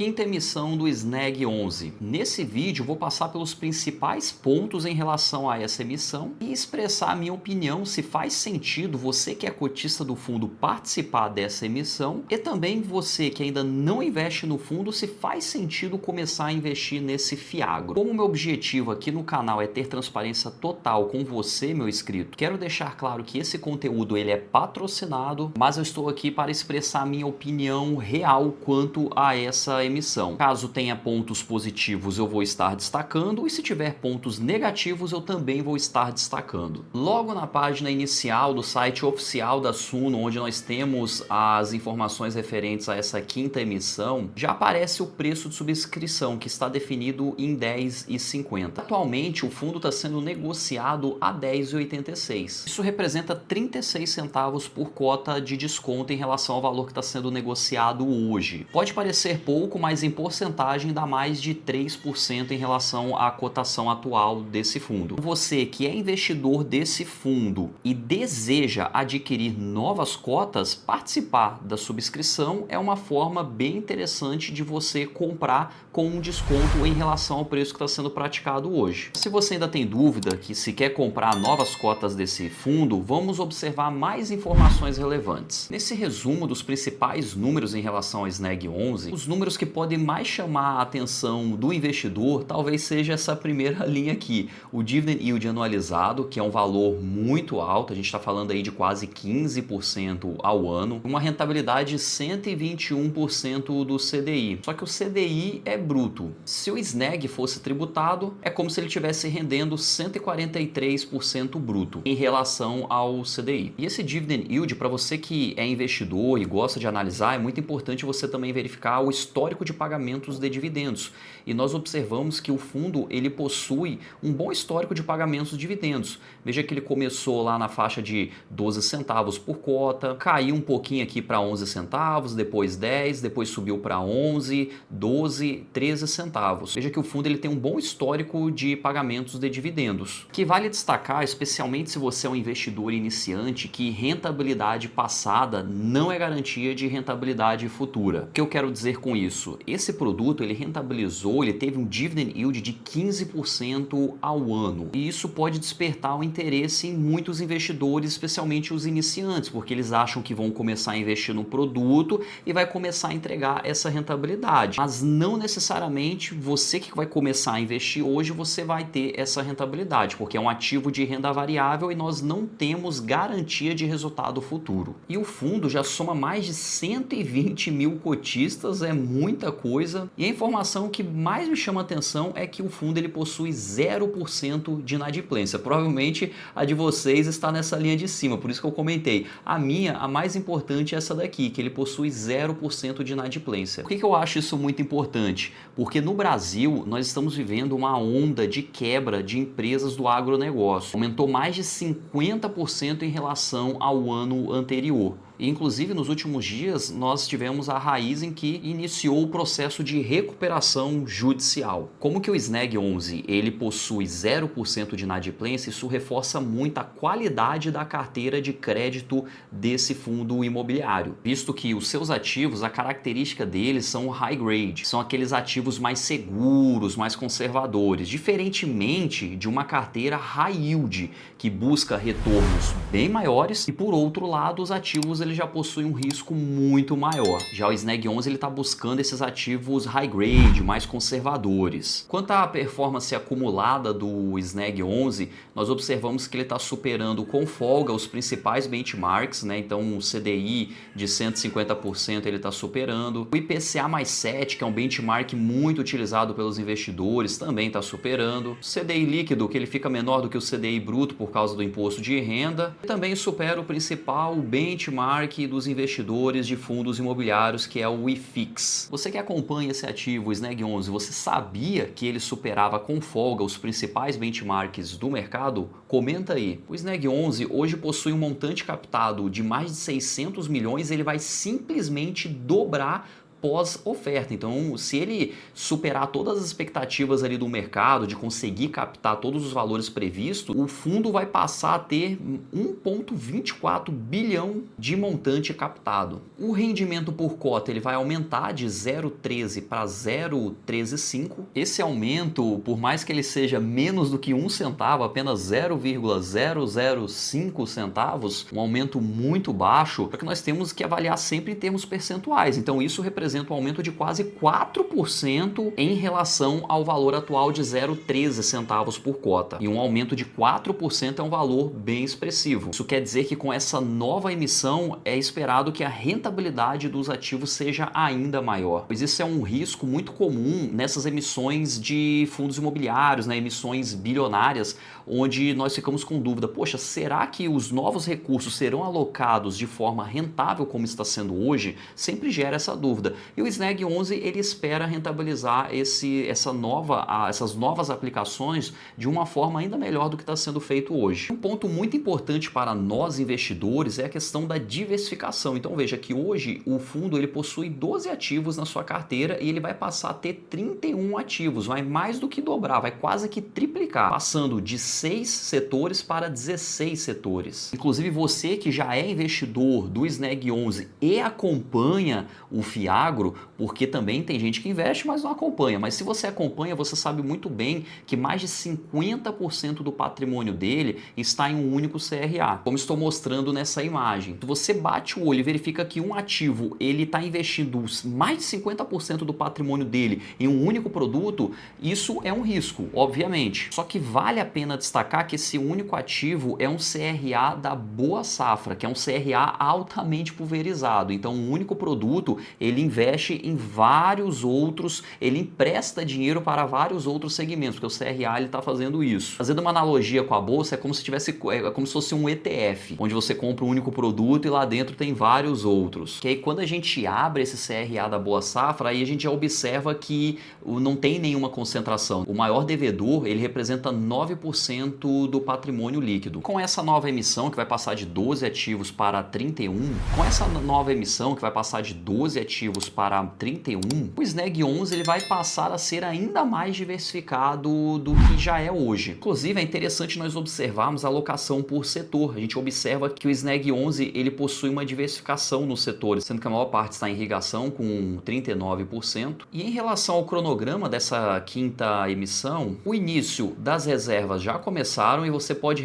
Quinta emissão do SNEG 11. Nesse vídeo vou passar pelos principais pontos em relação a essa emissão e expressar a minha opinião se faz sentido você que é cotista do fundo participar dessa emissão e também você que ainda não investe no fundo se faz sentido começar a investir nesse fiagro. Como meu objetivo aqui no canal é ter transparência total com você, meu inscrito, quero deixar claro que esse conteúdo ele é patrocinado, mas eu estou aqui para expressar a minha opinião real quanto a essa emissão. Caso tenha pontos positivos, eu vou estar destacando, e se tiver pontos negativos, eu também vou estar destacando. Logo na página inicial do site oficial da Suno, onde nós temos as informações referentes a essa quinta emissão, já aparece o preço de subscrição, que está definido em R$10,50. Atualmente, o fundo está sendo negociado a R$10,86. Isso representa 36 centavos por cota de desconto em relação ao valor que está sendo negociado hoje. Pode parecer pouco, mas em porcentagem dá mais de 3% em relação à cotação atual desse fundo. Você que é investidor desse fundo e deseja adquirir novas cotas, participar da subscrição é uma forma bem interessante de você comprar com um desconto em relação ao preço que está sendo praticado hoje. Se você ainda tem dúvida que se quer comprar novas cotas desse fundo, vamos observar mais informações relevantes. Nesse resumo dos principais números em relação ao SNEG 11, os números que podem mais chamar a atenção do investidor talvez seja essa primeira linha aqui, o Dividend Yield anualizado, que é um valor muito alto, a gente está falando aí de quase 15% ao ano, uma rentabilidade de 121% do CDI. Só que o CDI é bruto. Se o SNEG fosse tributado, é como se ele estivesse rendendo 143% bruto em relação ao CDI. E esse Dividend Yield, para você que é investidor e gosta de analisar, é muito importante você também verificar o histórico de pagamentos de dividendos. E nós observamos que o fundo ele possui um bom histórico de pagamentos de dividendos. Veja que ele começou lá na faixa de 12 centavos por cota, caiu um pouquinho aqui para 11 centavos, depois 10, depois subiu para 11, 12, 13 centavos. Veja que o fundo ele tem um bom histórico de pagamentos de dividendos. Que vale destacar, especialmente se você é um investidor iniciante, que rentabilidade passada não é garantia de rentabilidade futura. O que eu quero dizer com isso? Esse produto ele rentabilizou, ele teve um dividend yield de 15% ao ano. E isso pode despertar o interesse em muitos investidores, especialmente os iniciantes, porque eles acham que vão começar a investir no produto e vai começar a entregar essa rentabilidade. Mas não necessariamente você que vai começar a investir hoje, você vai ter essa rentabilidade, porque é um ativo de renda variável e nós não temos garantia de resultado futuro. E o fundo já soma mais de 120 mil cotistas, é muita coisa. E a informação que mais me chama a atenção é que o fundo ele possui 0% de inadimplência. Provavelmente a de vocês está nessa linha de cima, por isso que eu comentei. A minha, a mais importante é essa daqui, que ele possui 0% de inadimplência. Por que eu acho isso muito importante? Porque no Brasil nós estamos vivendo uma onda de quebra de empresas do agronegócio. Aumentou mais de 50% em relação ao ano anterior. E, inclusive, nos últimos dias, nós tivemos a Raízen que iniciou o processo de recuperação judicial. Como que o SNEG 11 ele possui 0% de inadimplência, isso reforça muito a qualidade da carteira de crédito desse fundo imobiliário, visto que os seus ativos, a característica deles são high grade, são aqueles ativos mais seguros, mais conservadores, diferentemente de uma carteira high yield, que busca retornos bem maiores e, por outro lado, os ativos ele já possui um risco muito maior. Já o SNEG 11 ele está buscando esses ativos high grade, mais conservadores. Quanto à performance acumulada do SNEG 11, nós observamos que ele está superando com folga os principais benchmarks, né? Então o CDI de 150% ele está superando. O IPCA mais 7, que é um benchmark muito utilizado pelos investidores, também está superando. O CDI líquido, que ele fica menor do que o CDI bruto por causa do imposto de renda, e também supera o principal benchmark dos investidores de fundos imobiliários, que é o IFIX. Você que acompanha esse ativo, o SNEG 11, você sabia que ele superava com folga os principais benchmarks do mercado? Comenta aí. O SNEG 11 hoje possui um montante captado de mais de 600 milhões, ele vai simplesmente dobrar pós-oferta. Então, se ele superar todas as expectativas ali do mercado, de conseguir captar todos os valores previstos, o fundo vai passar a ter 1,24 bilhão de montante captado. O rendimento por cota ele vai aumentar de 0,13 para 0,135. Esse aumento, por mais que ele seja menos do que 1 centavo, apenas 0,005 centavos, um aumento muito baixo, porque nós temos que avaliar sempre em termos percentuais. Então isso representa um aumento de quase 4% em relação ao valor atual de 0,13 centavos por cota. E um aumento de 4% é um valor bem expressivo. Isso quer dizer que com essa nova emissão é esperado que a rentabilidade dos ativos seja ainda maior. Pois isso é um risco muito comum nessas emissões de fundos imobiliários, né, emissões bilionárias, onde nós ficamos com dúvida, poxa, será que os novos recursos serão alocados de forma rentável como está sendo hoje? Sempre gera essa dúvida. E o SNEG 11 ele espera rentabilizar essas novas aplicações de uma forma ainda melhor do que está sendo feito hoje. Um ponto muito importante para nós investidores é a questão da diversificação. Então veja que hoje o fundo ele possui 12 ativos na sua carteira e ele vai passar a ter 31 ativos, vai mais do que dobrar, vai quase que triplicar, passando de 6 setores para 16 setores. Inclusive você que já é investidor do SNEG 11 e acompanha o Fiagro, porque também tem gente que investe, mas não acompanha. Mas se você acompanha, você sabe muito bem que mais de 50% do patrimônio dele está em um único CRA, como estou mostrando nessa imagem. Se você bate o olho e verifica que um ativo ele está investindo mais de 50% do patrimônio dele em um único produto, isso é um risco, obviamente. Só que vale a pena destacar que esse único ativo é um CRA da Boa Safra, que é um CRA altamente pulverizado. Então, um único produto, ele investe em vários outros, ele empresta dinheiro para vários outros segmentos, porque o CRA ele está fazendo isso. Fazendo uma analogia com a bolsa, é como se fosse um ETF, onde você compra um único produto e lá dentro tem vários outros. Que aí quando a gente abre esse CRA da Boa Safra, aí a gente já observa que não tem nenhuma concentração. O maior devedor, ele representa 9% do patrimônio líquido. Com essa nova emissão, que vai passar de 12 ativos para 31, com essa nova emissão, que vai passar de 12 ativos para 31, o SNEG 11 ele vai passar a ser ainda mais diversificado do que já é hoje. Inclusive, é interessante nós observarmos a alocação por setor. A gente observa que o SNEG 11 ele possui uma diversificação nos setores, sendo que a maior parte está em irrigação, com 39%. E em relação ao cronograma dessa quinta emissão, o início das reservas já começaram e você pode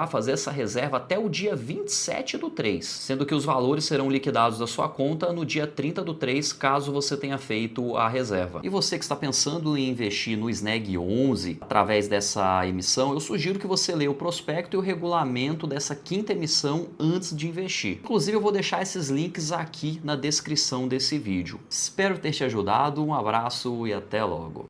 fazer essa reserva até o dia 27/3, sendo que os valores serão liquidados da sua conta no dia 30/3, caso você tenha feito a reserva. E você que está pensando em investir no SNEG 11 através dessa emissão, eu sugiro que você leia o prospecto e o regulamento dessa quinta emissão antes de investir. Inclusive, eu vou deixar esses links aqui na descrição desse vídeo. Espero ter te ajudado, um abraço e até logo.